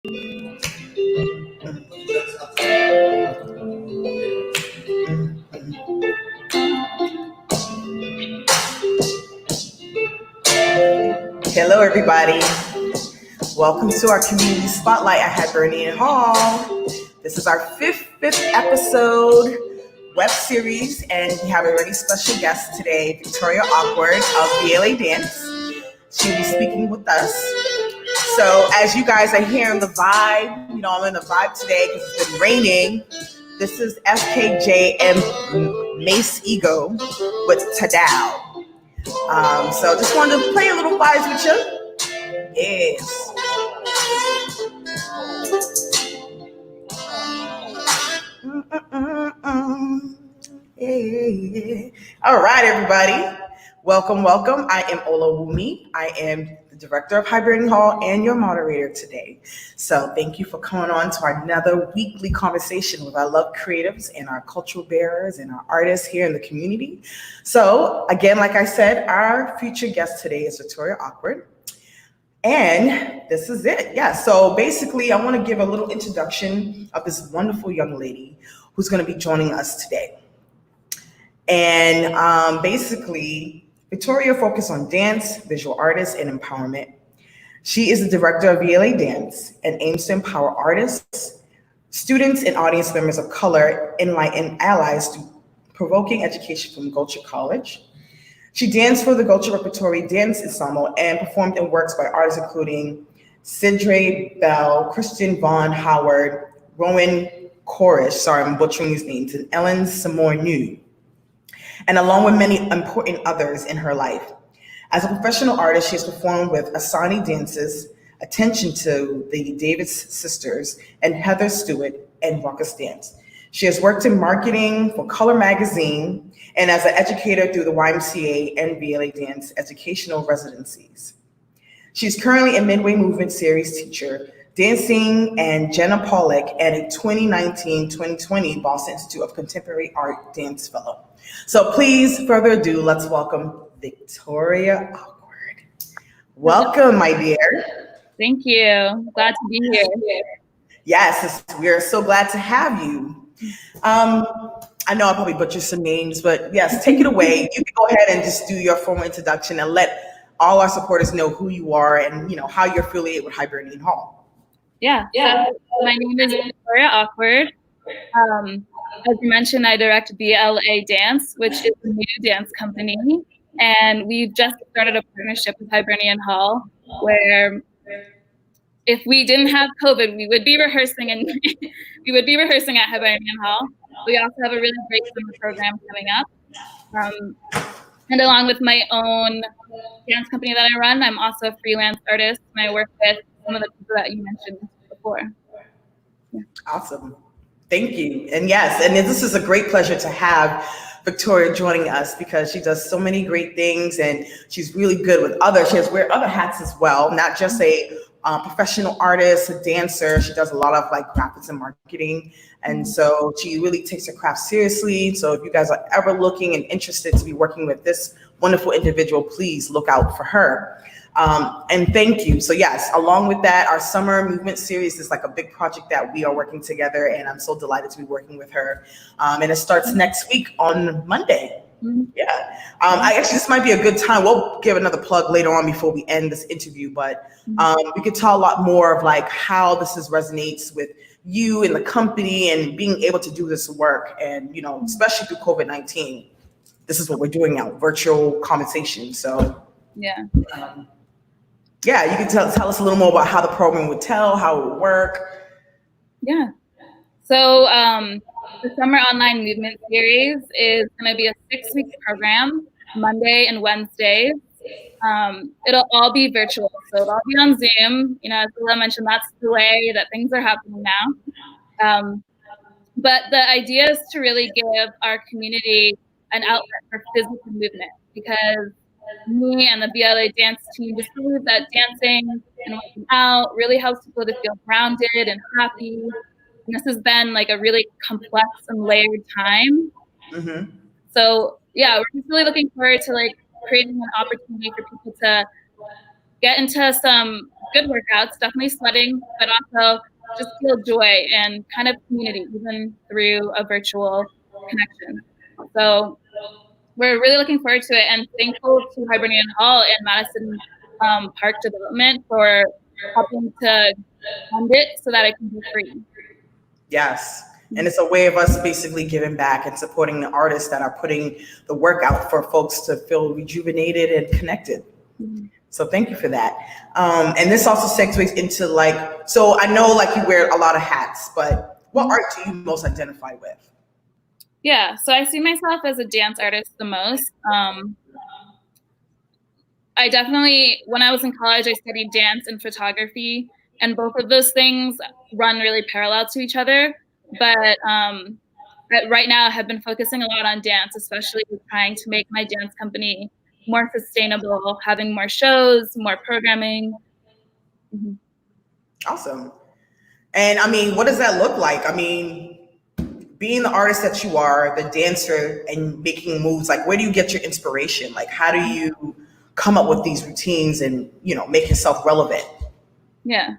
Hello, everybody. Welcome to our community spotlight at Hibernian Hall. This is our fifth episode web series, and we have a really special guest today, Victoria Awkward of VLA Dance. She'll be speaking with us. So as you guys are hearing the vibe, I'm in the vibe today because it's been raining. This is FKJ and Mace Ego with Tadao. So just wanted to play a little vibes with you. Yes. Yeah. All right, everybody. Welcome. I am Olawumi. I am the director of Hibernian Hall and your moderator today. So thank you for coming on to another weekly conversation with our love creatives and our cultural bearers and our artists here in the community. So again, like I said, our featured guest today is Victoria Awkward. And this is it. Yeah. So basically, I want to give a little introduction of this wonderful young lady who's going to be joining us today. And basically, Victoria focuses on dance, visual artists, and empowerment. She is the director of VLA Dance and aims to empower artists, students, and audience members of color, enlighten allies through provoking education from Gulcher College. She danced for the Gulcher Repertory Dance Ensemble and performed in works by artists including Sidre Bell, Christian Vaughn Howard, Rowan Korish, sorry, I'm butchering these names, and Ellen Samornu, and along with many important others in her life. As a professional artist, she has performed with Asani Dances, Attention to the Davis Sisters, and Heather Stewart, and Ruckus Dance. She has worked in marketing for Color Magazine and as an educator through the YMCA and VLA Dance educational residencies. She's currently a Midway Movement Series teacher, dancing, and Jenna Pollock, and a 2019-2020 Boston Institute of Contemporary Art Dance Fellow. So please, further ado, let's welcome Victoria Awkward. Welcome, my dear. Thank you. Glad to be here. Yes, we're so glad to have you. I know I probably butchered some names, but yes, take it away. You can go ahead and just do your formal introduction and let all our supporters know who you are and how you're affiliated with Hibernian Hall. Yeah. So my name is Victoria Awkward. As you mentioned, I direct VLA Dance, which is a new dance company, and we've just started a partnership with Hibernian Hall, where if we didn't have COVID, we would be rehearsing and we would be rehearsing at Hibernian Hall. We also have a really great summer program coming up. And along with my own dance company that I run, I'm also a freelance artist, and I work with some of the people that you mentioned before. Yeah. Awesome. Thank you. And yes, and this is a great pleasure to have Victoria joining us because she does so many great things and she's really good with others. She has wear other hats as well, not just a professional artist, a dancer. She does a lot of graphics and marketing. And so she really takes her craft seriously. So if you guys are ever looking and interested to be working with this wonderful individual, please look out for her. And thank you. So yes, along with that, our summer movement series is a big project that we are working together, and I'm so delighted to be working with her. And it starts next week on Monday. Yeah. I actually, this might be a good time. We'll give another plug later on before we end this interview, but we could tell a lot more of how this resonates with you and the company and being able to do this work. And, especially through COVID-19, this is what we're doing now, virtual conversation. So yeah. Yeah, you can tell us a little more about how the program would how it would work. Yeah. So the Summer Online Movement Series is going to be a 6-week program, Monday and Wednesdays. It'll all be virtual, so it'll all be on Zoom. As Lila mentioned, that's the way that things are happening now. But the idea is to really give our community an outlet for physical movement, because me and the BLA dance team just believe that dancing and working out really helps people to feel grounded and happy. And this has been a really complex and layered time. Mm-hmm. So yeah, we're just really looking forward to creating an opportunity for people to get into some good workouts, definitely sweating, but also just feel joy and kind of community, even through a virtual connection. So we're really looking forward to it, and thankful to Hibernian Hall and Madison Park Development for helping to fund it so that it can be free. Yes. And it's a way of us basically giving back and supporting the artists that are putting the work out for folks to feel rejuvenated and connected. Mm-hmm. So thank you for that. And this also segues into like, so I know like you wear a lot of hats, but what art do you most identify with? Yeah, so I see myself as a dance artist the most. I definitely, when I was in college, I studied dance and photography, and both of those things run really parallel to each other. But right now, I have been focusing a lot on dance, especially trying to make my dance company more sustainable, having more shows, more programming. Mm-hmm. Awesome. And I mean, what does that look like? I mean, being the artist that you are, the dancer, and making moves, like where do you get your inspiration? Like how do you come up with these routines and, you know, make yourself relevant? Yeah.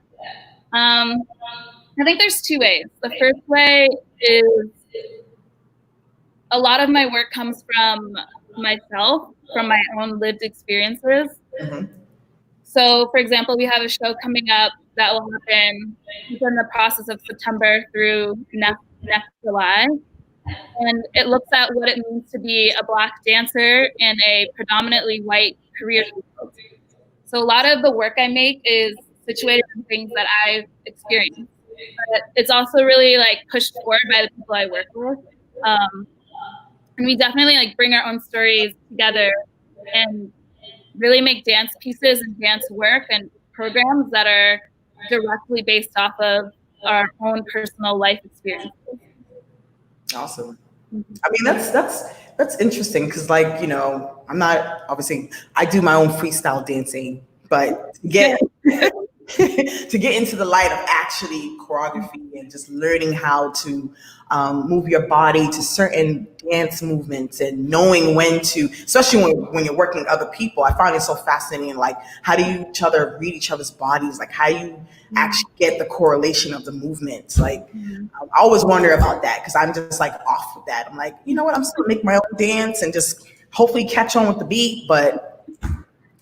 I think there's two ways. The first way is a lot of my work comes from myself, from my own lived experiences. Mm-hmm. So, for example, we have a show coming up that will happen within the process of September through next July. And it looks at what it means to be a Black dancer in a predominantly white career field. So a lot of the work I make is situated in things that I've experienced. But it's also really like pushed forward by the people I work with. And we definitely like bring our own stories together and really make dance pieces and dance work and programs that are directly based off of our own personal life experiences. Awesome. I mean, that's interesting because, like, you know, I'm not obviously I do my own freestyle dancing, but to get into the light of actually choreography and just learning how to move your body to certain dance movements and knowing when to, especially when you're working with other people, I find it so fascinating. Like, how do you read each other's bodies? Like, how do you actually get the correlation of the movements? Like, I always wonder about that because I'm just like off with that. I'm like, you know what? I'm just gonna make my own dance and just hopefully catch on with the beat. But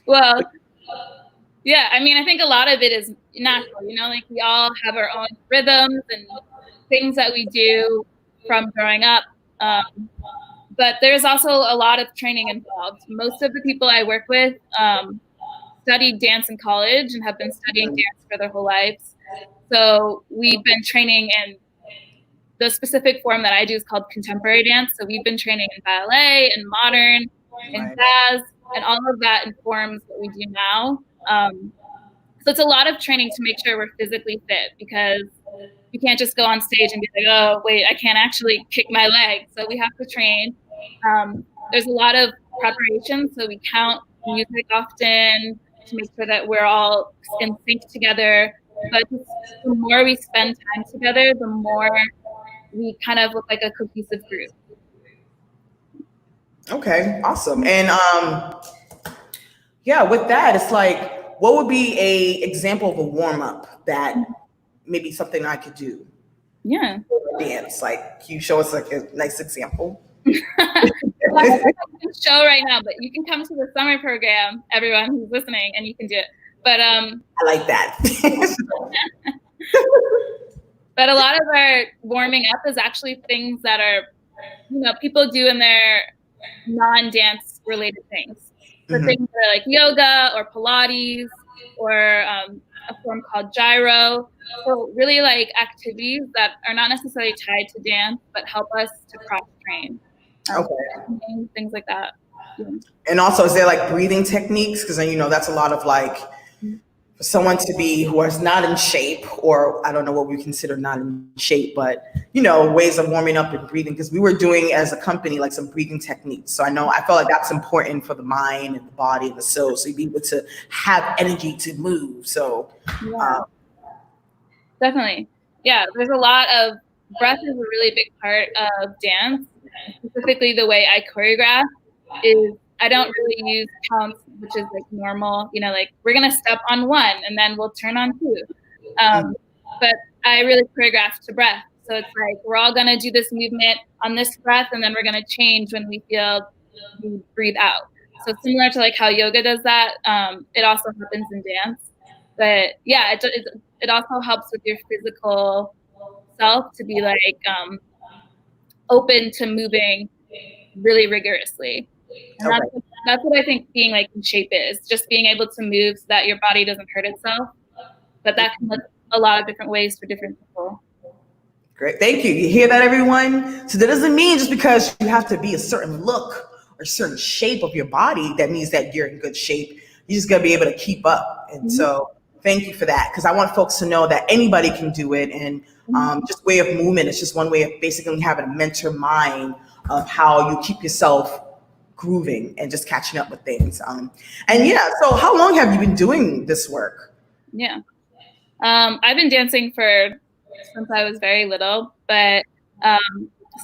well, yeah, I mean, I think a lot of it is natural. You know, like we all have our own rhythms and things that we do from growing up. But there's also a lot of training involved. Most of the people I work with studied dance in college and have been studying dance for their whole lives. So we've been training in the specific form that I do is called contemporary dance. So we've been training in ballet and modern and jazz, and all of that informs what we do now. So it's a lot of training to make sure we're physically fit because you can't just go on stage and be like, oh, wait, I can't actually kick my leg. So we have to train. There's a lot of preparation. So we count music often to make sure that we're all in sync together. But the more we spend time together, the more we kind of look like a cohesive group. Okay, awesome. And yeah, with that, it's like, what would be a example of a warm up that maybe something I could do? Yeah. Dance. Like, can you show us like a nice example? Well, I don't have a show right now, but you can come to the summer program, everyone who's listening, and you can do it. But I like that. But a lot of our warming up is actually things that are, you know, people do in their non-dance related things. So things that are like yoga or Pilates or a form called gyro. So really like activities that are not necessarily tied to dance, but help us to cross-train. Things like that. Yeah. And also, is there like breathing techniques? Because then, you know, that's a lot of like, for someone to be who is not in shape, or I don't know what we consider not in shape, but, you know, ways of warming up and breathing. Because we were doing as a company like some breathing techniques. So I felt like that's important for the mind and the body and the soul. So you'd be able to have energy to move. So definitely. Yeah, there's a lot of breath is a really big part of dance. Specifically, the way I choreograph is I don't really use counts, which is like normal, you know, like we're going to step on 1 and then we'll turn on 2. But I really choreograph to breath. So it's like, we're all going to do this movement on this breath, and then we're going to change when we feel we breathe out. So similar to like how yoga does that, it also happens in dance. But yeah, it also helps with your physical self to be like open to moving really rigorously. And that's what I think being like in shape is, just being able to move so that your body doesn't hurt itself. But that can look a lot of different ways for different people. Great. Thank you. You hear that, everyone? So that doesn't mean just because you have to be a certain look or certain shape of your body, that means that you're in good shape. You just got to be able to keep up. And so thank you for that, because I want folks to know that anybody can do it. And just way of movement is just one way of basically having a mentor mind of how you keep yourself grooving and just catching up with things. And yeah, so how long have you been doing this work? Yeah. I've been dancing since I was very little, but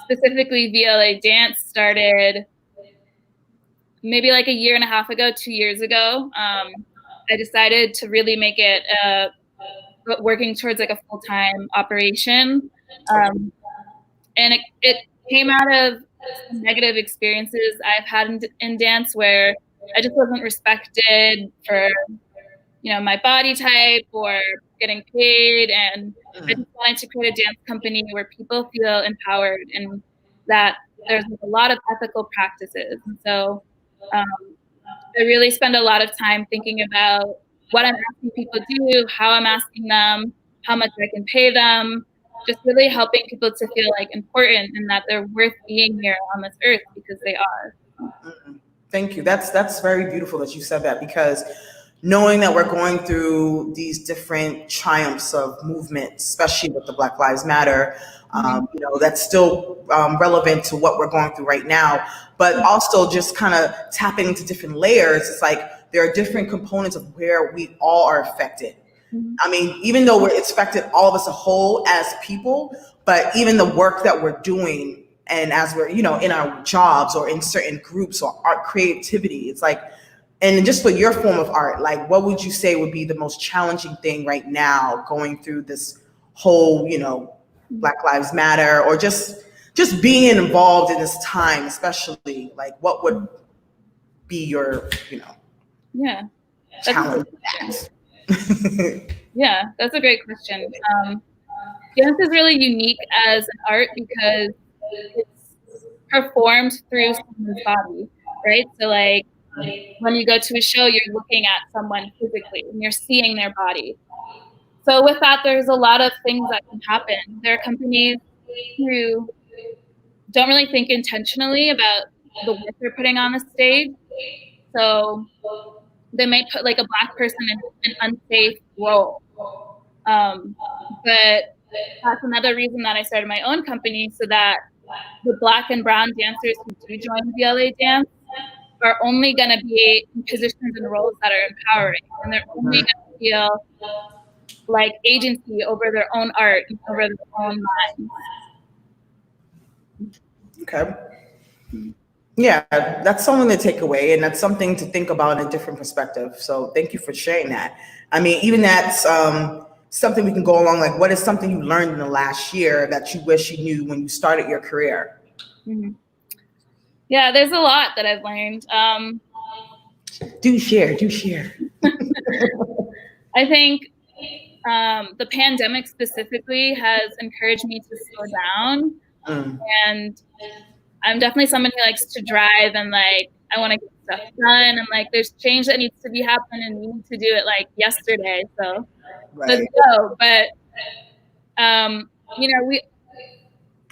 specifically VLA dance started maybe like a year and a half ago, 2 years ago. I decided to really make it working towards like a full-time operation. And it came out of some negative experiences I've had in dance where I just wasn't respected for, you know, my body type or getting paid. And I just wanted to create a dance company where people feel empowered and that there's a lot of ethical practices. And so I really spend a lot of time thinking about what I'm asking people to do, how I'm asking them, how much I can pay them, just really helping people to feel like important and that they're worth being here on this earth because they are. Thank you. That's very beautiful that you said that, because knowing that we're going through these different triumphs of movement, especially with the Black Lives Matter, you know, that's still relevant to what we're going through right now, but also just kind of tapping into different layers. It's like there are different components of where we all are affected. I mean, even though it's affected all of us a whole as people, but even the work that we're doing and as we're, you know, in our jobs or in certain groups or art creativity, it's like, and just for your form of art, like what would you say would be the most challenging thing right now going through this whole, you know, Black Lives Matter or just being involved in this time, especially like what would be your, you know, challenge? Yeah, that's a great question. Dance is really unique as an art because it's performed through someone's body, right? So like when you go to a show, you're looking at someone physically and you're seeing their body. So with that, there's a lot of things that can happen. There are companies who don't really think intentionally about the work they're putting on the stage. So they may put like a Black person in an unsafe role. But that's another reason that I started my own company, so that the Black and brown dancers who do join VLA dance are only going to be in positions and roles that are empowering, and they're only going to feel like agency over their own art and over their own minds. Okay. Yeah, that's something to take away, and that's something to think about in a different perspective. So thank you for sharing that. I mean, even that's something we can go along, like what is something you learned in the last year that you wish you knew when you started your career? Yeah, there's a lot that I've learned. Do share. I think the pandemic specifically has encouraged me to slow down. And I'm definitely someone who likes to drive and like, I want to get stuff done. And like, there's change that needs to be happening and we need to do it like yesterday. So let's go. But, you know,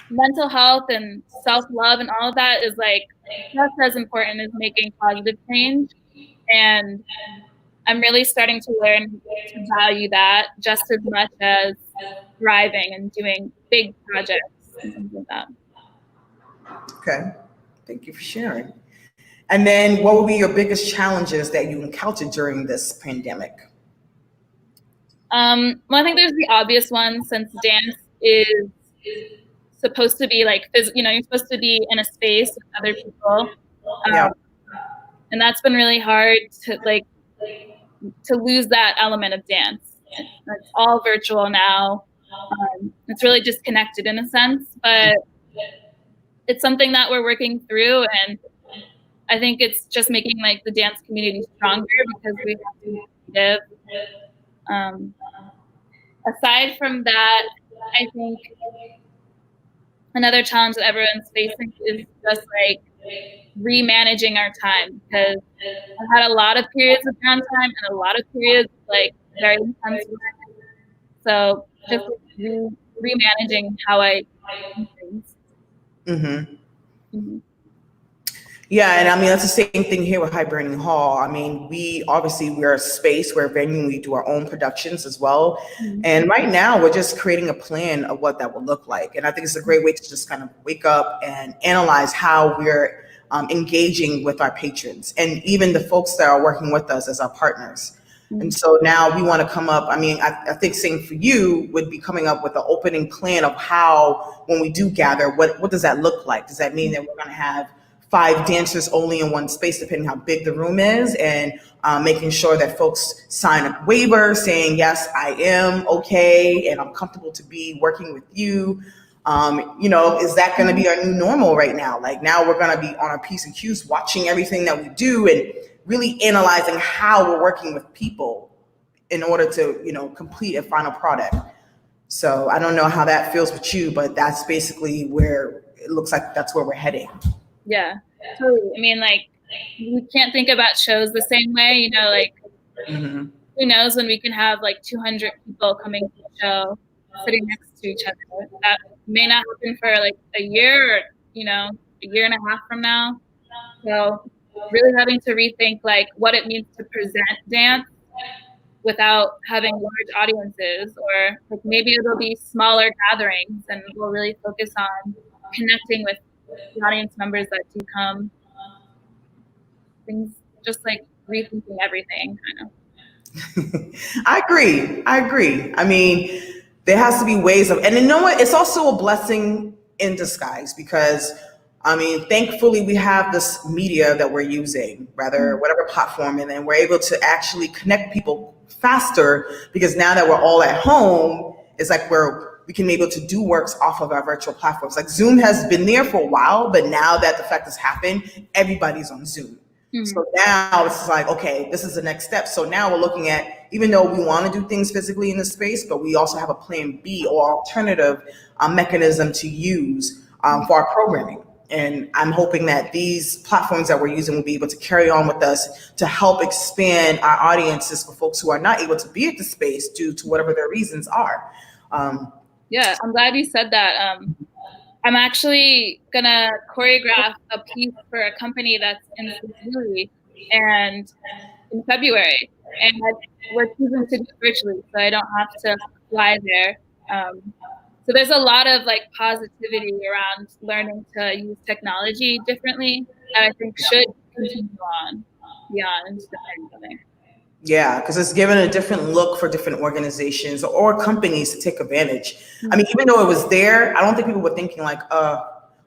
mental health and self-love and all of that is like just as important as making positive change. And I'm really starting to learn to value that just as much as driving and doing big projects and things like that. Okay, thank you for sharing. And then what would be your biggest challenges that you encountered during this pandemic? Well, I think there's the obvious one, since dance is supposed to be like, you know, you're supposed to be in a space with other people. And that's been really hard to lose that element of dance. It's all virtual now. It's really disconnected in a sense, but it's something that we're working through, and I think it's just making like the dance community stronger because we have to be creative. Aside from that, I think another challenge that everyone's facing is just like remanaging our time, because I've had a lot of periods of downtime and a lot of periods of like very intense work. So just remanaging how I do things. Mm-hmm. Mm-hmm. Yeah, and I mean that's the same thing here with Hibernian Hall. I mean, we're a space, we're a venue, we do our own productions as well. Mm-hmm. And right now we're just creating a plan of what that will look like. And I think it's a great way to just kind of wake up and analyze how we're engaging with our patrons and even the folks that are working with us as our partners. And so now we want to come up, I think same for you would be coming up with an opening plan of how, when we do gather, what does that look like? Does that mean that we're going to have 5 dancers only in one space, depending how big the room is, and making sure that folks sign a waiver saying, yes, I am okay and I'm comfortable to be working with you. Is that going to be our new normal right now? Like now we're going to be on our P's and Q's, watching everything that we do and really analyzing how we're working with people in order to, complete a final product. So I don't know how that feels with you, but that's basically where it looks like that's where we're heading. Yeah, totally. I mean, like, we can't think about shows the same way, like, Mm-hmm. Who knows when we can have like 200 people coming to the show sitting next to each other. That may not happen for like a year or, a year and a half from now. So really having to rethink like what it means to present dance without having large audiences, or like maybe it'll be smaller gatherings and we'll really focus on connecting with the audience members that do come. Things just like rethinking everything, kind of. I agree. I mean, there has to be ways of, and you know what? It's also a blessing in disguise because, thankfully we have this media that we're using, whatever platform, and then we're able to actually connect people faster because now that we're all at home, it's like we can be able to do works off of our virtual platforms. Like Zoom has been there for a while, but now that the fact has happened, everybody's on Zoom. Mm-hmm. So now it's like, okay, this is the next step. So now we're looking at, even though we want to do things physically in the space, but we also have a plan B or alternative mechanism to use for our programming. And I'm hoping that these platforms that we're using will be able to carry on with us to help expand our audiences for folks who are not able to be at the space due to whatever their reasons are. Yeah, I'm glad you said that. I'm actually gonna choreograph a piece for a company that's in Missouri and in February, and we're choosing to do it virtually, so I don't have to fly there. So there's a lot of like positivity around learning to use technology differently that I think should continue on beyond the pandemic. Yeah, because it's given a different look for different organizations or companies to take advantage. Mm-hmm. I mean, even though it was there, I don't think people were thinking like,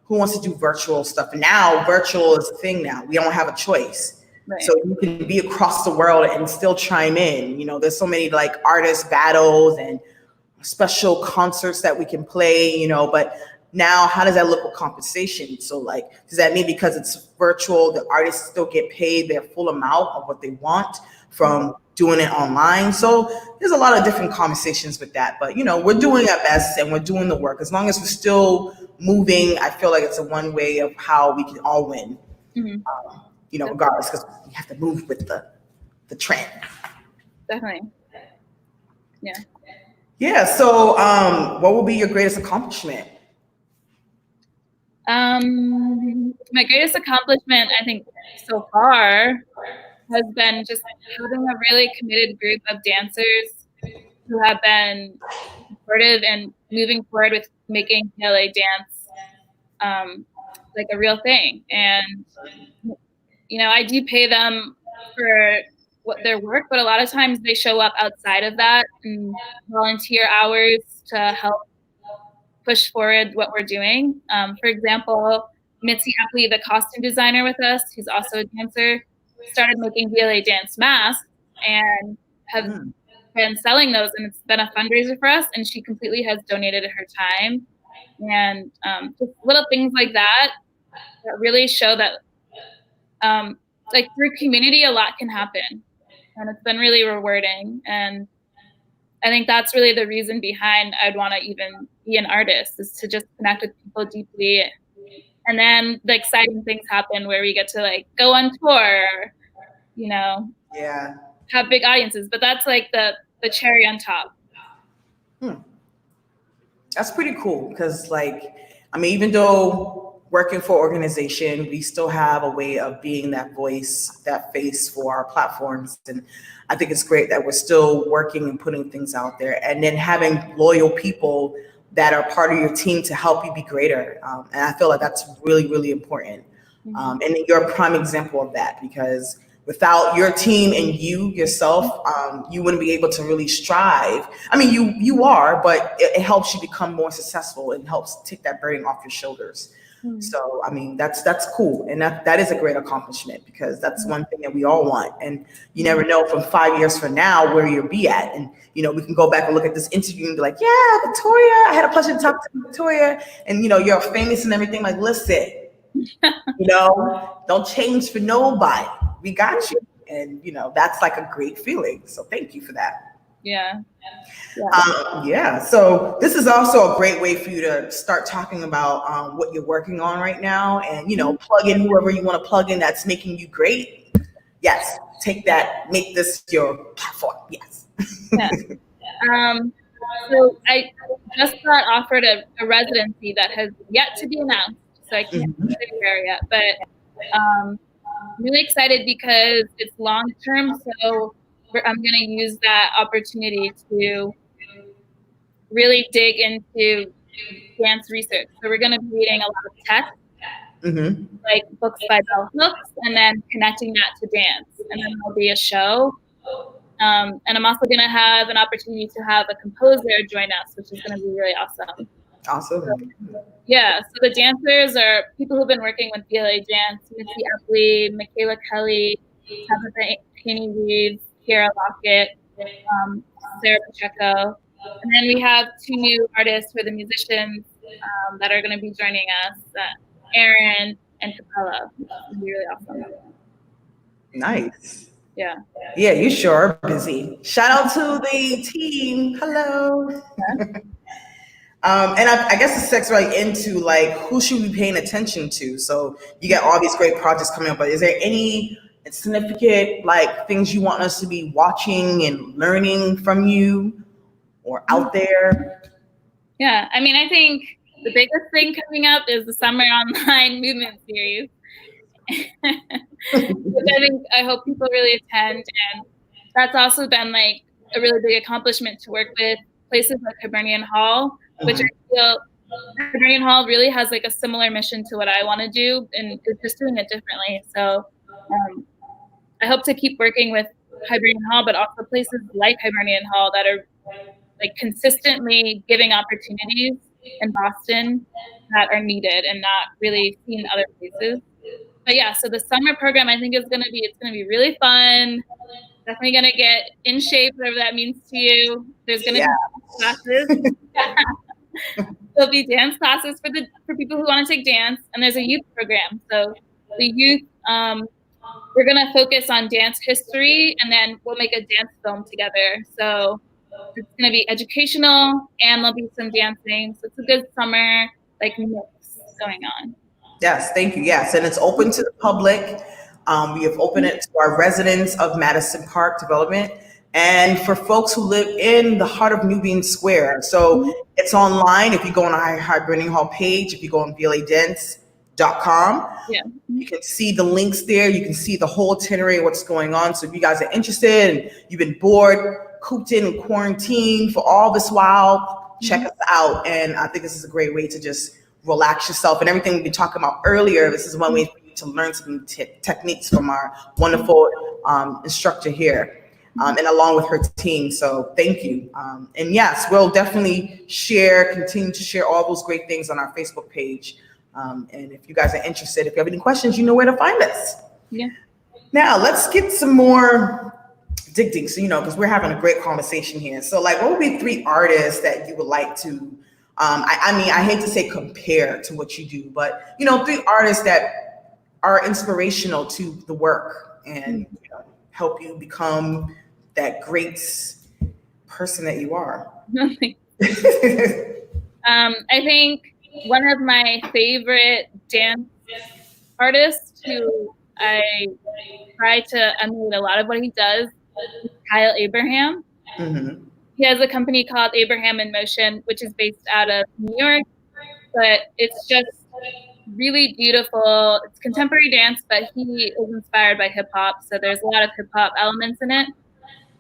who wants to do virtual stuff? Now, virtual is a thing now. We don't have a choice. Right. So you can be across the world and still chime in. There's so many like artist battles and special concerts that we can play, but now how does that look with compensation? So like, does that mean because it's virtual, the artists still get paid their full amount of what they want from doing it online? So there's a lot of different conversations with that, but we're doing our best and we're doing the work. As long as we're still moving, I feel like it's a one way of how we can all win, regardless, because we have to move with the trend. Definitely. Yeah. Yeah. So what will be your greatest accomplishment? My greatest accomplishment, I think, so far has been just having a really committed group of dancers who have been supportive and moving forward with making PLA dance like a real thing. And I do pay them for their work, but a lot of times they show up outside of that and volunteer hours to help push forward what we're doing. For example, Mitzi Epley, the costume designer with us, who's also a dancer, started making VLA dance masks and have been selling those, and it's been a fundraiser for us, and she completely has donated her time. And just little things like that really show that like through community a lot can happen, and it's been really rewarding. And I think that's really the reason behind I'd want to even be an artist, is to just connect with people deeply. And then the exciting things happen where we get to like go on tour, you know, have big audiences, but that's like the cherry on top. That's pretty cool, because like, I mean, even though working for organization, we still have a way of being that voice, that face for our platforms. And I think it's great that we're still working and putting things out there, and then having loyal people that are part of your team to help you be greater. And I feel like that's really, really important. And you're a prime example of that, because without your team and you yourself, you wouldn't be able to really strive. I mean, you are, but it helps you become more successful and helps take that burden off your shoulders. So, I mean, that's cool. And that is a great accomplishment, because that's one thing that we all want. And you never know from 5 years from now where you'll be at. And, you know, we can go back and look at this interview and be like, yeah, Victoria, I had a pleasure to talk to Victoria. And, you know, you're famous and everything. Like, listen, you know, don't change for nobody. We got you. And, you know, that's like a great feeling. So thank you for that. Yeah. So this is also a great way for you to start talking about what you're working on right now, and, you know, plug in whoever you want to plug in that's making you great. Yes. Take that, make this your platform. Yes. So I just got offered a residency that has yet to be announced, so I can't share yet, but I'm really excited because it's long term. So I'm going to use that opportunity to really dig into dance research. So we're going to be reading a lot of text, like books by bell hooks, and then connecting that to dance. And then there'll be a show. And I'm also going to have an opportunity to have a composer join us, which is going to be really awesome. Awesome. So the dancers are people who've been working with VLA dance: Missy Epley, Michaela Kelly, Tabitha Haney Reeves, Kiara Lockett, Sarah Pacheco. And then we have 2 new artists who are the musicians that are going to be joining us, Aaron and Capella, which is going to be really awesome. Nice. Yeah, you sure are busy. Shout out to the team. Hello. And I guess it segues right into like, who should we be paying attention to? So you got all these great projects coming up, but is there any significant like things you want us to be watching and learning from you or out there? Yeah, I mean, I think the biggest thing coming up is the Summer Online Movement Series. I hope people really attend, and that's also been like a really big accomplishment to work with places like Hibernian Hall, which I feel Hibernian Hall really has like a similar mission to what I want to do, and it's just doing it differently. So I hope to keep working with Hibernian Hall, but also places like Hibernian Hall that are like consistently giving opportunities in Boston that are needed and not really seen other places. But yeah, so the summer program I think it's gonna be really fun. Definitely gonna get in shape, whatever that means to you. There's gonna be classes. There'll be dance classes for people who want to take dance, and there's a youth program. So the youth, we're gonna focus on dance history, and then we'll make a dance film together. So it's gonna be educational, and there'll be some dancing. So it's a good summer like mix going on. Yes, thank you. Yes, and it's open to the public. We have opened it to our residents of Madison Park Development, and for folks who live in the heart of Nubian Square. So it's online. If you go on our Hibernian Hall page, if you go on VLAdance.com, you can see the links there. You can see the whole itinerary of what's going on. So if you guys are interested and you've been bored, cooped in quarantine for all this while, check us out. And I think this is a great way to just relax yourself, and everything we've been talking about earlier. This is one way for you to learn some techniques from our wonderful instructor here, and along with her team. So thank you. And yes, we'll definitely continue to share all those great things on our Facebook page. And if you guys are interested, if you have any questions, you know where to find us. Now let's get some more dig. So, because we're having a great conversation here. So like, what would be 3 artists that you would like to, I mean, I hate to say compare to what you do, but, 3 artists that are inspirational to the work and help you become that great person that you are. I think one of my favorite dance artists who I try to emulate a lot of what he does is Kyle Abraham. Mm-hmm. He has a company called Abraham in Motion, which is based out of New York, but it's just really beautiful. It's contemporary dance, but he is inspired by hip hop, so there's a lot of hip hop elements in it.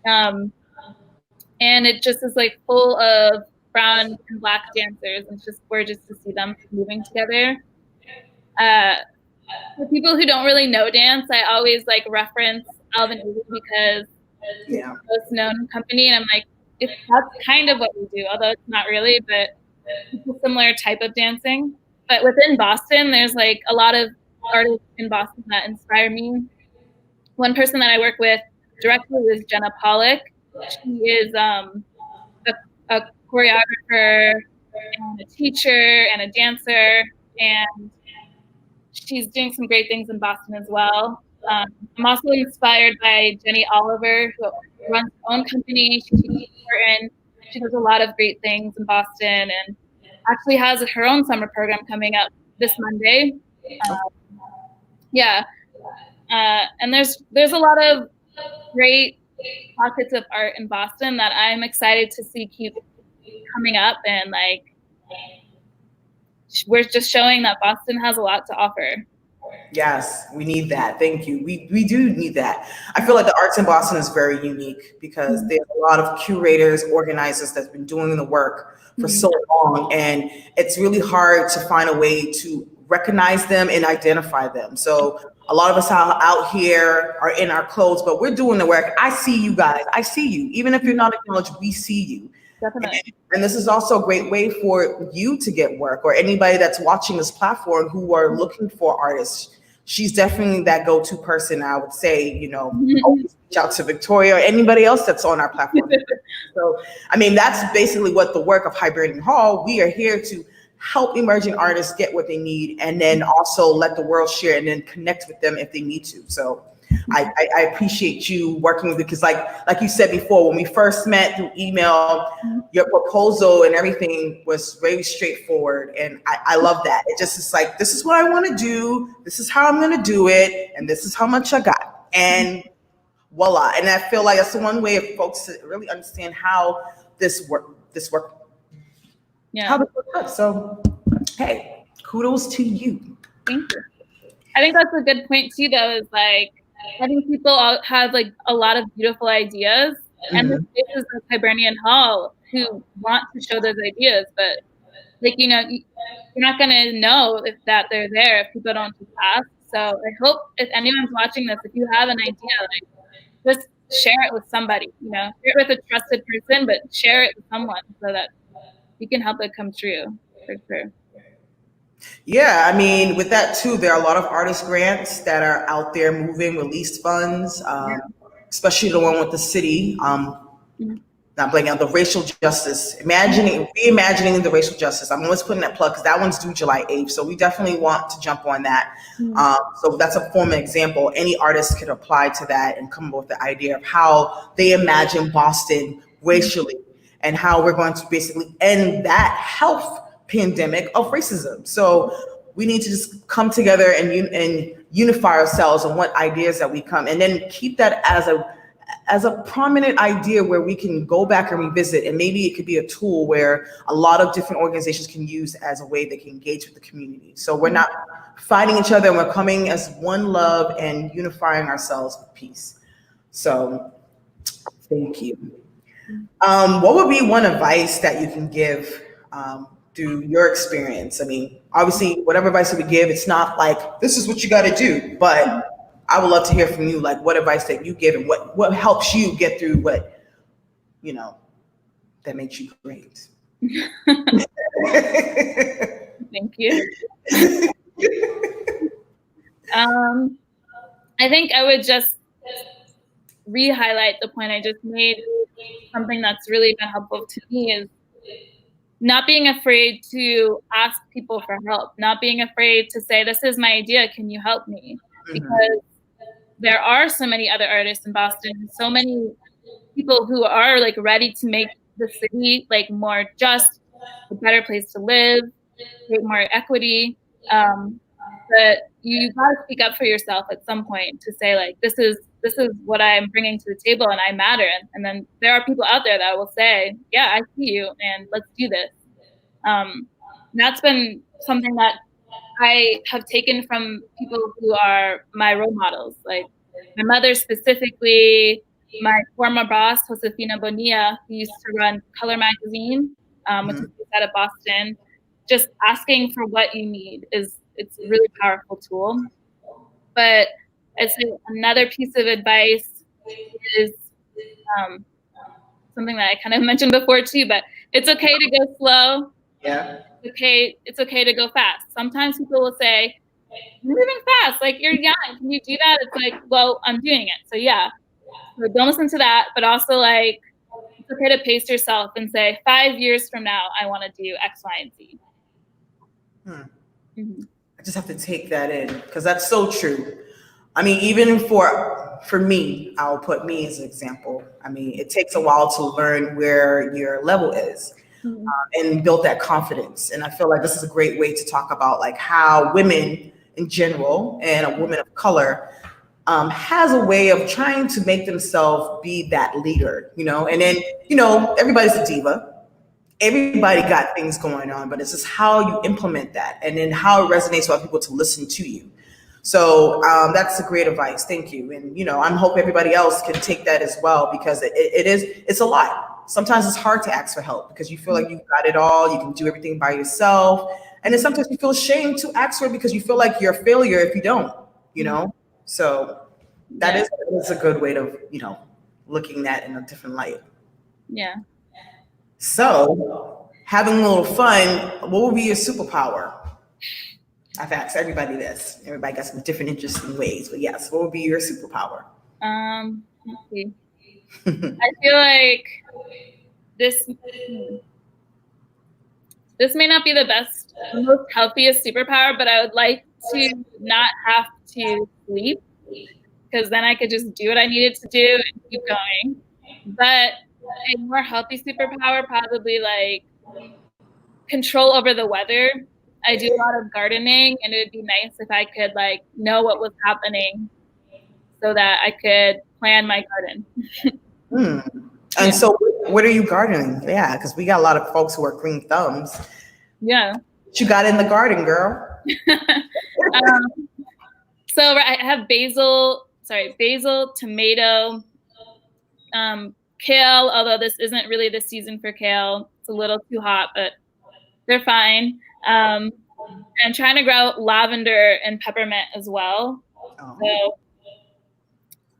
And it just is like full of brown and black dancers, and it's just gorgeous to see them moving together. For people who don't really know dance, I always like reference Alvin Ailey because it's the most known company, and I'm like, that's kind of what we do, although it's not really, but it's a similar type of dancing. But within Boston, there's like a lot of artists in Boston that inspire me. One person that I work with directly is Jenna Pollock. She is a choreographer and a teacher and a dancer, and she's doing some great things in Boston as well. I'm also inspired by Jenny Oliver, who runs her own company. She teaches Curtin. She does a lot of great things in Boston, and actually has her own summer program coming up this Monday. And there's a lot of great pockets of art in Boston that I'm excited to see keep coming up, and like we're just showing that Boston has a lot to offer. Yes, we need that. Thank you. We do need that. I feel like the arts in Boston is very unique because there's a lot of curators, organizers that's been doing the work for so long, and it's really hard to find a way to recognize them and identify them. So a lot of us out here are in our clothes, but we're doing the work. I see you guys. I see you. Even if you're not acknowledged, we see you. Definitely. And this is also a great way for you to get work, or anybody that's watching this platform who are looking for artists. She's definitely that go-to person. I would say, always reach out to Victoria or anybody else that's on our platform. So, I mean, that's basically what the work of Hibernian Hall. We are here to help emerging artists get what they need, and then also let the world share and then connect with them if they need to. So I appreciate you working with it, because like you said before, when we first met through email, your proposal and everything was very straightforward, and I love that. It just is like, this is what I want to do, this is how I'm going to do it, and this is how much I got, and voila. And I feel like that's the one way of folks to really understand how this work. How this works. So, hey, kudos to you. Thank you. I think that's a good point too, though, is like, I think people all have like a lot of beautiful ideas, and the spaces of Hibernian Hall who want to show those ideas, but like, you're not going to know if that they're there if people don't just ask. So I hope if anyone's watching this, if you have an idea, like, just share it with somebody, share it with a trusted person, but share it with someone so that you can help it come true, for sure. Yeah, I mean, with that too, there are a lot of artist grants that are out there moving, released funds, especially the one with the city. Not blanking out, the racial justice, reimagining the racial justice. I'm always putting that plug because that one's due July 8th. So we definitely want to jump on that. So that's a form of example. Any artist could apply to that and come up with the idea of how they imagine Boston racially, and how we're going to basically end that health pandemic of racism. So we need to just come together and unify ourselves on what ideas that we come, and then keep that as a prominent idea where we can go back and revisit, and maybe it could be a tool where a lot of different organizations can use as a way they can engage with the community. So we're not fighting each other, and we're coming as one love and unifying ourselves with peace. So thank you. What would be one advice that you can give through your experience? I mean, obviously, whatever advice that we give, it's not like, this is what you got to do, but I would love to hear from you, like what advice that you give and what helps you get through what, that makes you great. Thank you. I think I would just re-highlight the point I just made. Something that's really been helpful to me is not being afraid to ask people for help, not being afraid to say, this is my idea, can you help me? Because there are so many other artists in Boston, so many people who are like ready to make the city like more just, a better place to live, create more equity. But you gotta speak up for yourself at some point to say like, this is what I'm bringing to the table and I matter. And then there are people out there that will say, yeah, I see you and let's do this. That's been something that I have taken from people who are my role models, like my mother specifically, my former boss, Josefina Bonilla, who used to run Color Magazine, which is based out of Boston. Just asking for what you need it's a really powerful tool. But I'd say another piece of advice is something that I kind of mentioned before too, but it's okay to go slow. Yeah. It's okay to go fast. Sometimes people will say, you're moving fast, like you're young, can you do that? It's like, well, I'm doing it. So yeah. So don't listen to that, but also like it's okay to pace yourself and say 5 years from now I want to do X, Y, and Z. I just have to take that in because that's so true. I mean, even for me, I'll put me as an example. I mean, it takes a while to learn where your level is. And build that confidence. And I feel like this is a great way to talk about like how women in general and a woman of color has a way of trying to make themselves be that leader, and then, everybody's a diva. Everybody got things going on, but it's just how you implement that and then how it resonates with people to listen to you. So that's a great advice. Thank you. And, I hope everybody else can take that as well, because it's a lot. Sometimes it's hard to ask for help because you feel like you've got it all. You can do everything by yourself. And then sometimes you feel ashamed to ask for it because you feel like you're a failure if you don't, So that is a good way of, looking at in a different light. Yeah. So having a little fun, what would be your superpower? I've asked everybody this. Everybody got some different interesting ways, but yes, what would be your superpower? Let's see. I feel like this may not be the most healthiest superpower, but I would like to not have to sleep, because then I could just do what I needed to do and keep going. But a more healthy superpower, probably like control over the weather. I do a lot of gardening, and it would be nice if I could like know what was happening so that I could plan my garden. And so what are you gardening? Yeah, because we got a lot of folks who are green thumbs. Yeah. What you got in the garden, girl? So I have basil, tomato, kale, although this isn't really the season for kale. It's a little too hot, but they're fine. I'm trying to grow lavender and peppermint as well. So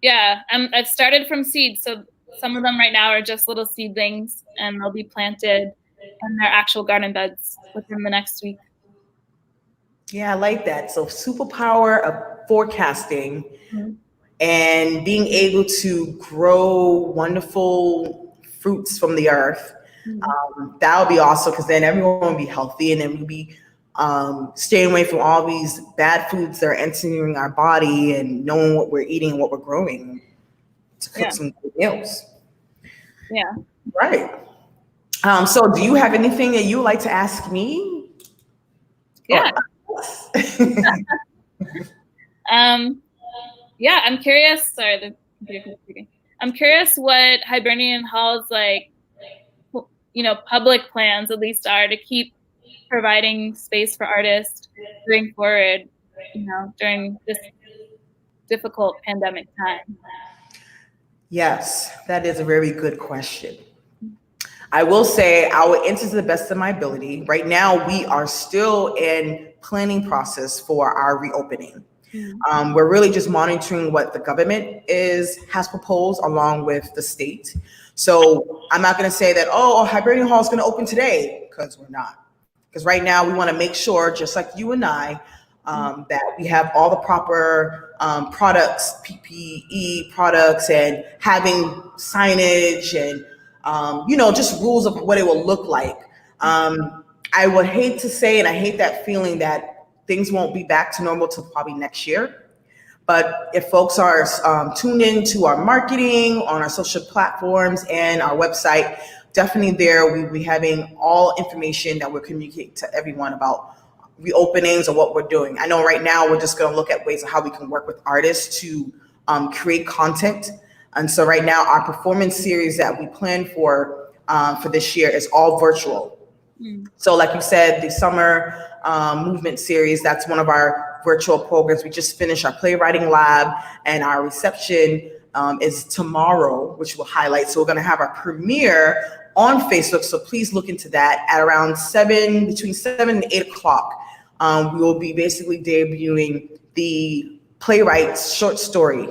yeah, I've started from seeds. So some of them right now are just little seedlings, and they'll be planted in their actual garden beds within the next week. Yeah, I like that. So superpower of forecasting and being able to grow wonderful fruits from the earth. That would be awesome, because then everyone will be healthy, and then we'll be staying away from all these bad foods that are entering our body, and knowing what we're eating and what we're growing to cook some good meals. Yeah. Right. So do you have anything that you would like to ask me? Yeah. Yeah, I'm curious. Sorry, the computer keeps speaking. I'm curious what Hibernian Hall's public plans at least are to keep providing space for artists going forward, during this difficult pandemic time. Yes, that is a very good question. I will say I will answer to the best of my ability. Right now, we are still in planning process for our reopening. We're really just monitoring what the government has proposed along with the state. So I'm not going to say that, Hibernian Hall is going to open today, because we're not. Because right now we want to make sure, just like you and I, that we have all the proper products, PPE products, and having signage and, just rules of what it will look like. I would hate to say, and I hate that feeling that things won't be back to normal till probably next year. But if folks are tuned into our marketing on our social platforms and our website, definitely there we'll be having all information that we're communicating to everyone about reopenings or what we're doing. I know right now we're just going to look at ways of how we can work with artists to create content. And so right now our performance series that we plan for this year is all virtual. So like you said, the summer movement series, that's one of our virtual programs. We just finished our playwriting lab, and our reception is tomorrow, which will highlight. So we're going to have our premiere on Facebook. So please look into that at around between 7 and 8 o'clock. We will be basically debuting the playwright's short story.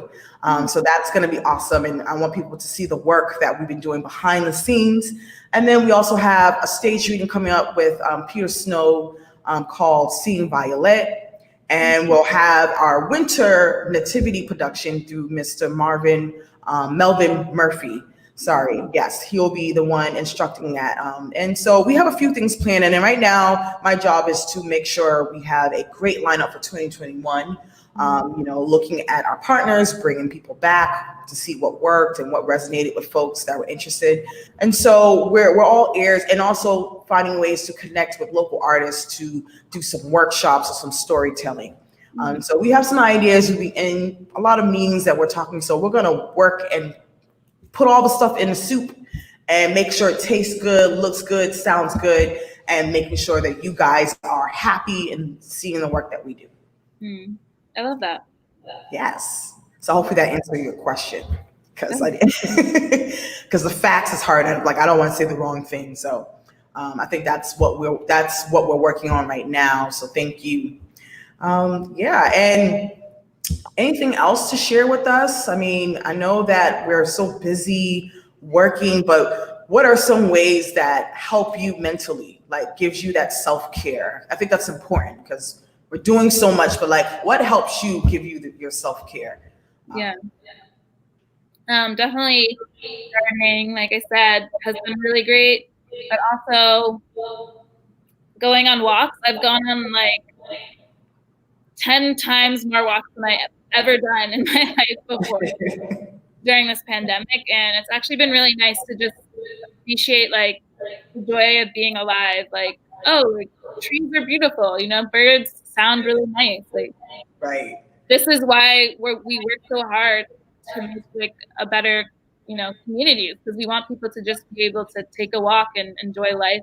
So that's going to be awesome. And I want people to see the work that we've been doing behind the scenes. And then we also have a stage reading coming up with Peter Snow called Seeing Violet. And we'll have our winter nativity production through Mr. Melvin Murphy. Sorry. Yes, he'll be the one instructing that. And so we have a few things planned. And then right now, my job is to make sure we have a great lineup for 2021. Looking at our partners, bringing people back to see what worked and what resonated with folks that were interested. And so we're all ears, and also finding ways to connect with local artists to do some workshops or some storytelling. So we have some ideas. We'll be in a lot of meetings that we're talking. So we're going to work and put all the stuff in the soup and make sure it tastes good, looks good, sounds good, and making sure that you guys are happy and seeing the work that we do. I love that. Yes. So hopefully that answered your question, because the facts is hard, and I don't want to say the wrong thing. So I think that's what we're working on right now. So thank you. And anything else to share with us? I mean, I know that we're so busy working, but what are some ways that help you mentally, gives you that self-care? I think that's important because we're doing so much, but what helps you give you your self-care? Definitely gardening, like I said, has been really great, but also going on walks. I've gone on 10 times more walks than I ever done in my life before during this pandemic. And it's actually been really nice to just appreciate the joy of being alive. Trees are beautiful, birds sound really nice. Right. This is why we work so hard to make a better, communities, because we want people to just be able to take a walk and enjoy life.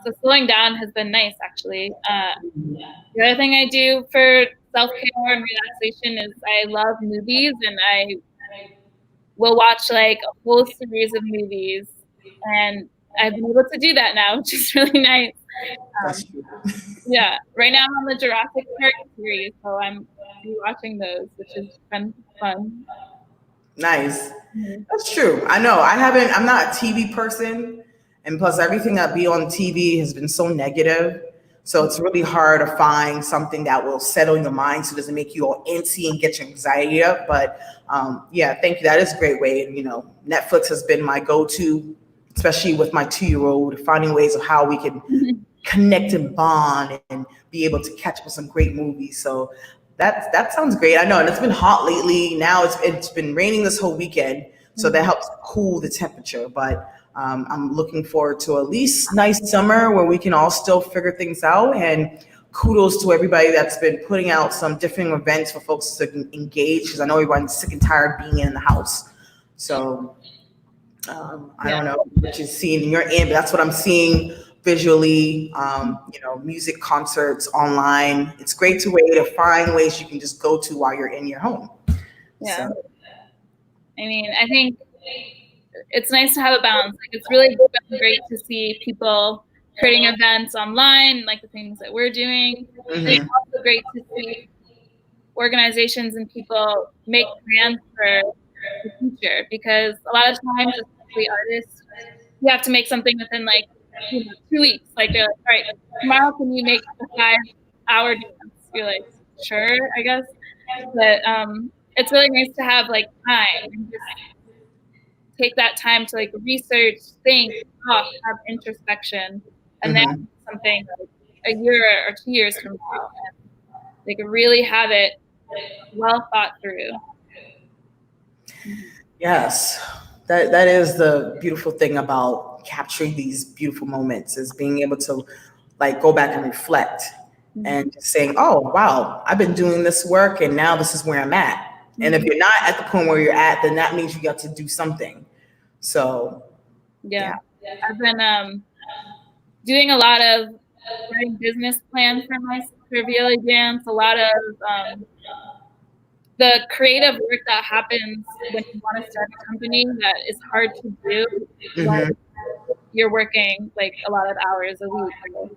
So slowing down has been nice, actually. The other thing I do for self-care and relaxation is I love movies, and I will watch a whole series of movies, and I've been able to do that now, which is really nice. Right now I'm on the Jurassic Park series, so I'm watching those, which has been fun. Nice. That's true. I know. I'm not a TV person, and plus everything that be on TV has been so negative. So it's really hard to find something that will settle your mind so it doesn't make you all antsy and get your anxiety up. But thank you. That is a great way. And, Netflix has been my go-to, especially with my 2-year-old, finding ways of how we can connect and bond and be able to catch up with some great movies. So that sounds great. I know. And it's been hot lately. Now it's been raining this whole weekend. So that helps cool the temperature. But I'm looking forward to at least nice summer where we can all still figure things out. And kudos to everybody that's been putting out some different events for folks to engage, because I know everyone's sick and tired being in the house. So I don't know what you're seeing in your end, but that's what I'm seeing visually. Music concerts online. It's great to find ways you can just go to while you're in your home. Yeah. So. I mean, I think it's nice to have a balance. It's really great to see people creating events online, like the things that we're doing. It's also great to see organizations and people make plans for the future, because a lot of times, especially artists, you have to make something within 2 weeks. They're all right, tomorrow can you make a hour dance. You're like, sure, I guess. But it's really nice to have like time and just take that time to like research, think, talk, have introspection, and then something like a year or 2 years from now, and like really have it well thought through. Yes, that is the beautiful thing about capturing these beautiful moments, is being able to like go back and reflect and just saying, oh wow, I've been doing this work and now this is where I'm at. And if you're not at the point where you're at, then that means you got to do something. So yeah. I've been doing a lot of writing business plans for VLA Dance, a lot of the creative work that happens when you want to start a company that is hard to do when you're working like a lot of hours a week, or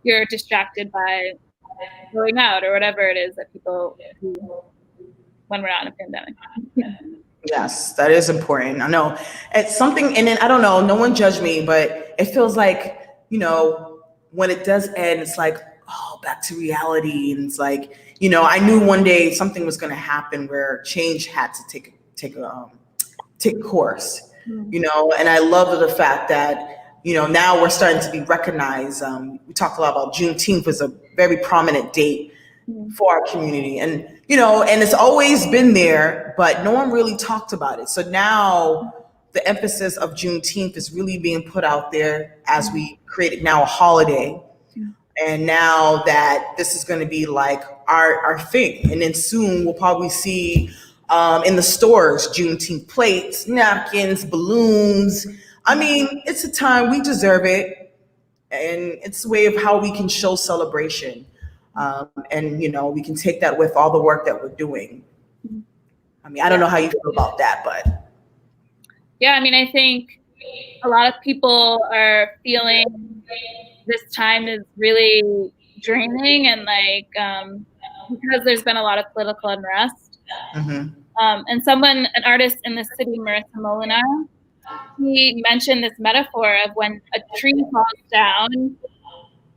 you're distracted by going out or whatever it is that people do when we're not in a pandemic. yes, that is important. I know it's something, and then I don't know, no one judge me, but it feels like, you know, when it does end, it's like, oh, back to reality. And it's like, you know, I knew one day something was going to happen where change had to take course, you know, and I love the fact that, you know, now we're starting to be recognized. We talked a lot about Juneteenth was a very prominent date for our community, and you know, and it's always been there, but no one really talked about it. So now the emphasis of Juneteenth is really being put out there as we created now a holiday. And now that this is going to be like our thing, and then soon we'll probably see in the stores Juneteenth plates, napkins, balloons. I mean, it's a time, we deserve it, and it's a way of how we can show celebration. And you know, we can take that with all the work that we're doing. I mean, I don't know how you feel about that, but yeah, I mean, I think a lot of people are feeling this time is really draining, and like because there's been a lot of political unrest. And an artist in the city, Marissa Molina, he mentioned this metaphor of when a tree falls down,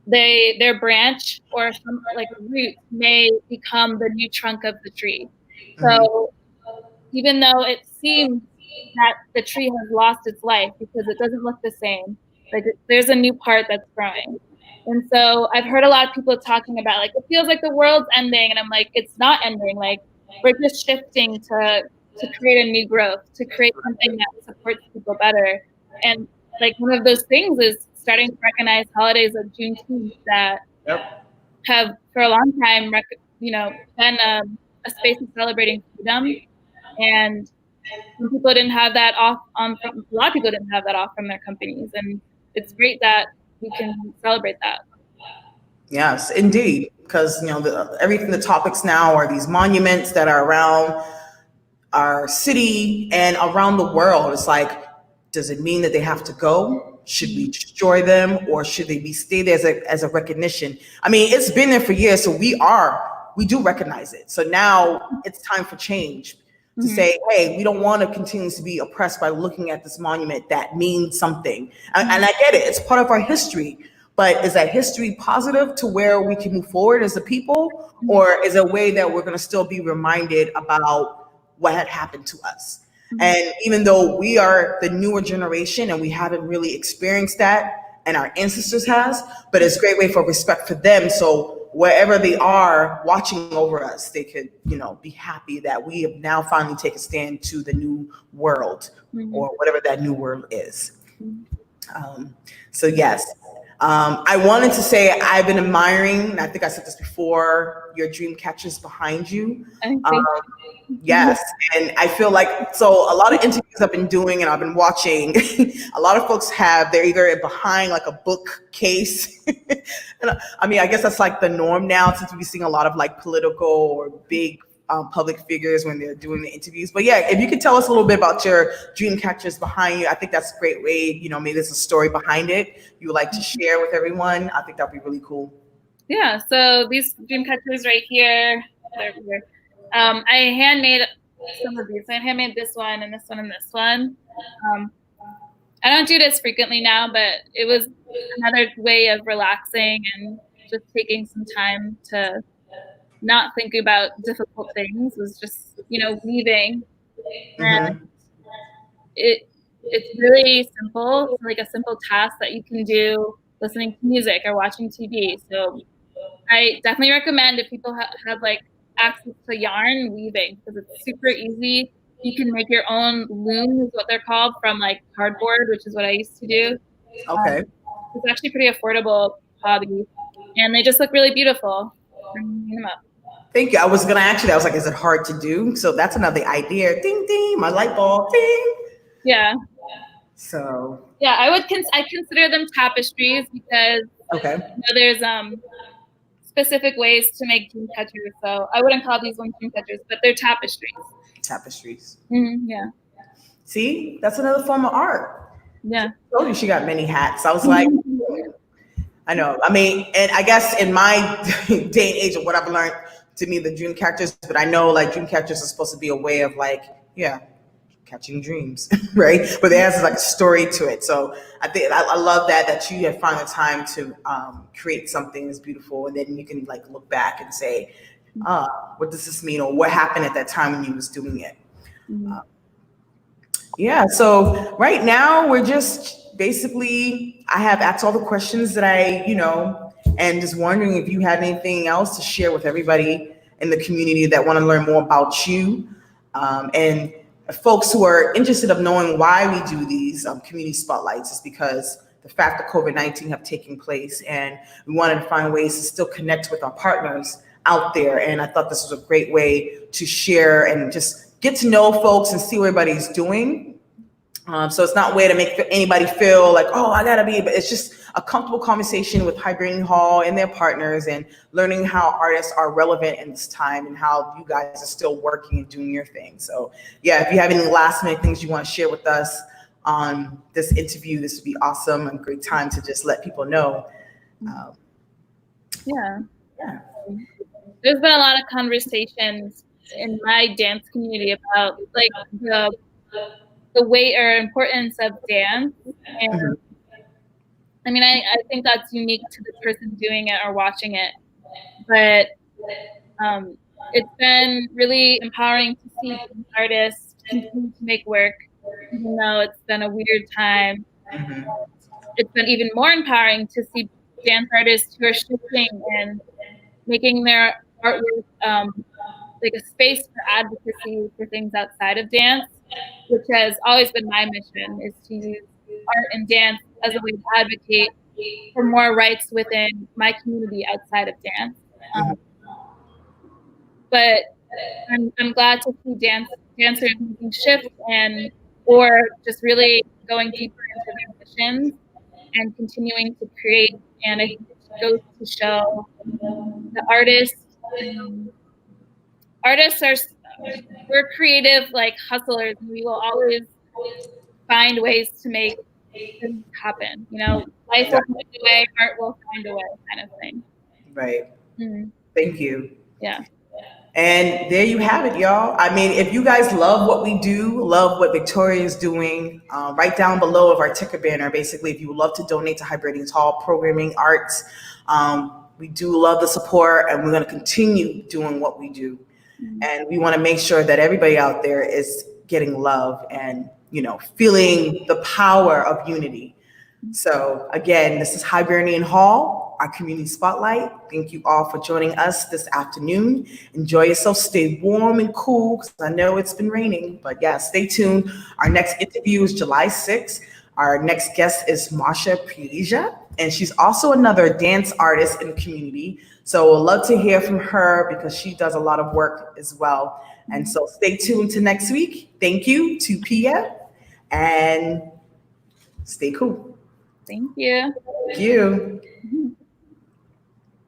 their branch or some like a root may become the new trunk of the tree. So even though it seems that the tree has lost its life because it doesn't look the same, like there's a new part that's growing. And so I've heard a lot of people talking about like, it feels like the world's ending, and I'm like, it's not ending. Like we're just shifting to create a new growth, to create something that supports people better. And like one of those things is starting to recognize holidays like Juneteenth that have for a long time, been a space of celebrating freedom. And some people didn't have that off a lot of people didn't have that off from their companies, and it's great that we can celebrate that. Yes, indeed, because you know everything, the topics now are these monuments that are around our city and around the world. It's like, does it mean that they have to go? Should we destroy them, or should they stay there as a recognition? I mean, it's been there for years, so we do recognize it. So now it's time for change, to say, hey, we don't want to continue to be oppressed by looking at this monument that means something. And I get it, it's part of our history. But is that history positive to where we can move forward as a people, or is it a way that we're going to still be reminded about what had happened to us? And even though we are the newer generation and we haven't really experienced that, and our ancestors has, but it's a great way for respect for them. So wherever they are watching over us, they could, you know, be happy that we have now finally taken a stand to the new world, or whatever that new world is. So yes. I wanted to say I've been admiring, and I think I said this before, your dream catchers behind you. Yes, and I feel like, so a lot of interviews I've been doing and I've been watching, a lot of folks they're either behind like a bookcase. And I mean, I guess that's like the norm now, since we're seeing a lot of like political or big public figures when they're doing the interviews. But yeah, if you could tell us a little bit about your dream catchers behind you, I think that's a great way, you know, maybe there's a story behind it you would like to share with everyone. I think that'd be really cool. Yeah, so these dream catchers right here, I handmade some of these. So I handmade this one and this one and this one. I don't do this frequently now, but it was another way of relaxing and just taking some time to not think about difficult things, was just, weaving. And it's really simple. It's like a simple task that you can do listening to music or watching TV. So I definitely recommend, if people have like access to yarn, weaving, because it's super easy. You can make your own looms, is what they're called, from like cardboard, which is what I used to do. Okay. It's actually pretty affordable hobby, and they just look really beautiful. Them up. Thank you. I was gonna ask you that. I was like, is it hard to do? So that's another idea. Ding ding, my light bulb. Ding. Yeah. So. Yeah, I consider them tapestries because there's specific ways to make dream catchers. So I wouldn't call these ones dream catchers, but they're tapestries. Tapestries. Yeah. See, that's another form of art. Yeah. I told you she got many hats. I was like, I know. I mean, and I guess in my day and age of what I've learned, to me, the dream catchers, but I know like dream catchers are supposed to be a way of like, catching dreams, right? But it has like a story to it. So I think I love that you have found the time to create something that's beautiful, and then you can like look back and say, what does this mean, or what happened at that time when you was doing it? So right now we're just basically, I have asked all the questions that and just wondering if you had anything else to share with everybody in the community that want to learn more about you, and folks who are interested of knowing why we do these community spotlights is because the fact that COVID-19 have taken place, and we wanted to find ways to still connect with our partners out there. And I thought this was a great way to share and just get to know folks and see what everybody's doing. So it's not a way to make anybody feel like, oh, I gotta be, but it's just a comfortable conversation with Hibernian Hall and their partners, and learning how artists are relevant in this time and how you guys are still working and doing your thing. So if you have any last minute things you want to share with us on this interview, this would be awesome. A great time to just let people know. There's been a lot of conversations in my dance community about like the weight or importance of dance. And I mean, I think that's unique to the person doing it or watching it, but it's been really empowering to see artists continue to make work, even though it's been a weird time. It's been even more empowering to see dance artists who are shifting and making their artwork like a space for advocacy for things outside of dance, which has always been my mission, is to use art and dance as a way to advocate for more rights within my community outside of dance. But I'm glad to see dancers making shifts or just really going deeper into their missions and continuing to create. And I think it goes to show the we're creative like hustlers, and we will always find ways to make things happen. Life will find a way, art will find a way, kind of thing. Right. Thank you. Yeah. And there you have it, y'all. I mean, if you guys love what we do, love what Victoria is doing, right down below of our ticker banner, basically, if you would love to donate to Hibernian Hall Programming Arts, we do love the support, and we're going to continue doing what we do. And we want to make sure that everybody out there is getting love and, feeling the power of unity. So again, this is Hibernian Hall, our community spotlight. Thank you all for joining us this afternoon. Enjoy yourself. Stay warm and cool, because I know it's been raining, but stay tuned. Our next interview is July 6th. Our next guest is Marsha Pieja, and she's also another dance artist in the community. So we'll love to hear from her, because she does a lot of work as well. And so stay tuned to next week. Thank you to Pia, and stay cool. Thank you. Thank you.